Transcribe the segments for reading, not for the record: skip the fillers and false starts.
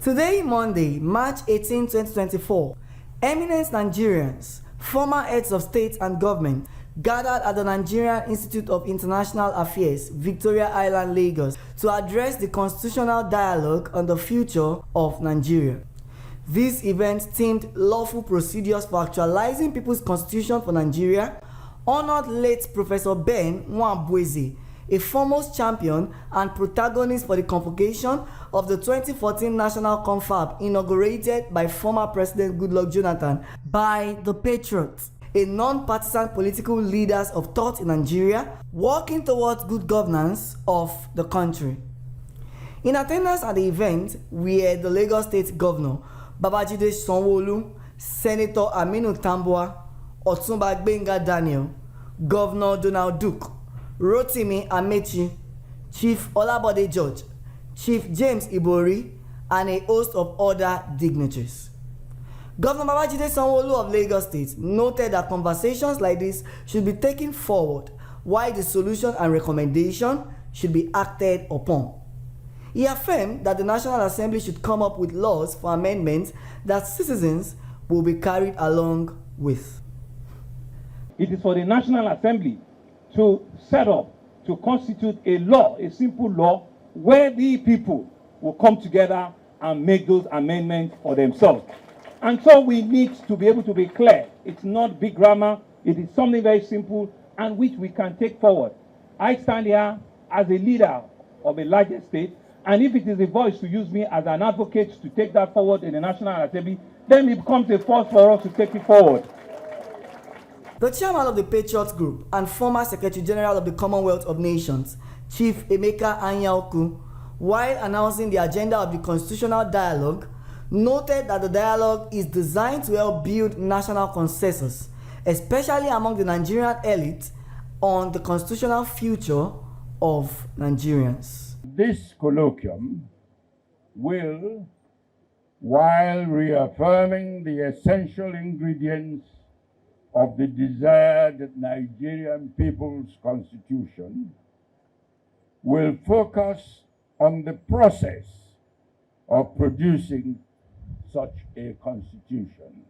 Today, Monday, March 18, 2024, eminent Nigerians, former heads of state and government, gathered at the Nigerian Institute of International Affairs, Victoria Island, Lagos, to address the constitutional dialogue on the future of Nigeria. This event themed lawful procedures for actualizing people's constitution for Nigeria honored late Professor Ben Nwabweze, a foremost champion and protagonist for the convocation of the 2014 National Confab inaugurated by former President Goodluck Jonathan by the Patriot, a non-partisan political leaders of thought in Nigeria working towards good governance of the country. In attendance at the event were the Lagos State Governor Babajide Sanwo-Olu, Senator Aminu Tambuwa, Otunba Gbenga Daniel, Governor Donald Duke, Rotimi Amechi, Chief Olabode George, Chief James Ibori, and a host of other dignitaries. Governor Babajide Sanwo-Olu of Lagos State noted that conversations like this should be taken forward, while the solution and recommendation should be acted upon. He affirmed that the National Assembly should come up with laws for amendments that citizens will be carried along with. It is for the National Assembly to set up, to constitute a law, a simple law, where the people will come together and make those amendments for themselves. And so we need to be able to be clear. It's not big grammar. It is something very simple and which we can take forward. I stand here as a leader of a larger state, and if it is a voice to use me as an advocate to take that forward in the National Assembly, then it becomes a force for us to take it forward. The chairman of the Patriot Group and former Secretary General of the Commonwealth of Nations, Chief Emeka Anyaoku, while announcing the agenda of the constitutional dialogue, noted that the dialogue is designed to help build national consensus, especially among the Nigerian elite, on the constitutional future of Nigerians. This colloquium will, while reaffirming the essential ingredients of the desired Nigerian people's constitution, will focus on the process of producing such a constitution.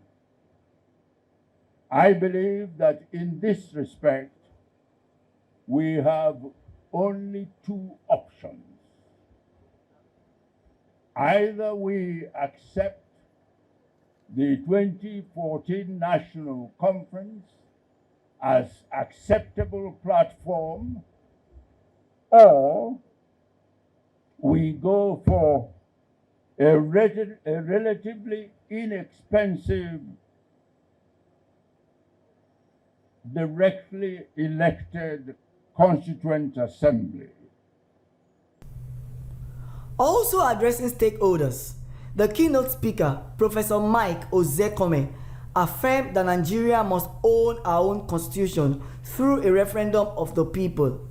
I believe that in this respect, we have only two options. Either we accept the 2014 National Conference as acceptable platform, or we go for a relatively inexpensive, directly elected Constituent Assembly. Also addressing stakeholders, the keynote speaker, Professor Mike Ozekome, affirmed that Nigeria must own our own constitution through a referendum of the people.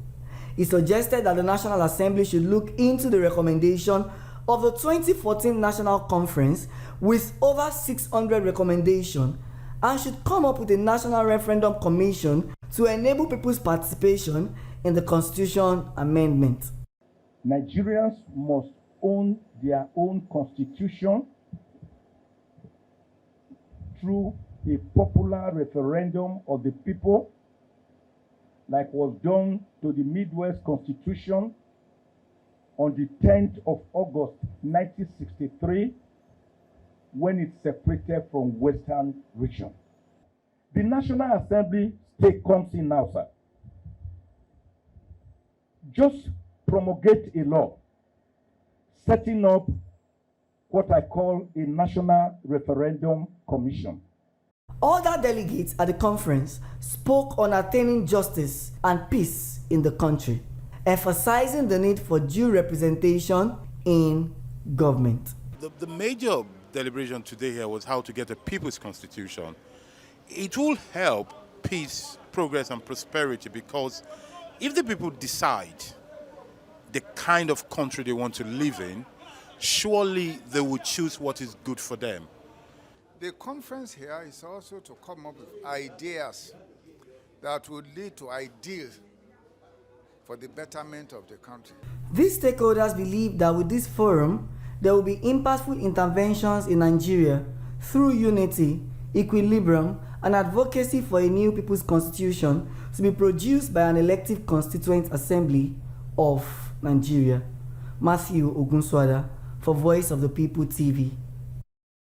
He suggested that the National Assembly should look into the recommendation of the 2014 National Conference with over 600 recommendations and should come up with a National Referendum Commission to enable people's participation in the Constitution amendment. Nigerians must own their own constitution through a popular referendum of the people, like was done to the Midwest Constitution on the 10th of August 1963, when it separated from Western region. The National Assembly stake comes in now, sir. Just promulgate a law setting up what I call a National Referendum Commission. Other delegates at the conference spoke on attaining justice and peace in the country, emphasizing the need for due representation in government. The major deliberation today here was how to get a people's constitution. It will help peace, progress, and prosperity, because if the people decide the kind of country they want to live in, surely they will choose what is good for them. The conference here is also to come up with ideas that would lead to ideals for the betterment of the country. These stakeholders believe that with this forum, there will be impactful interventions in Nigeria through unity, equilibrium, and advocacy for a new People's Constitution to be produced by an elective Constituent Assembly of Nigeria. Matthew Ogunswada for Voice of the People TV.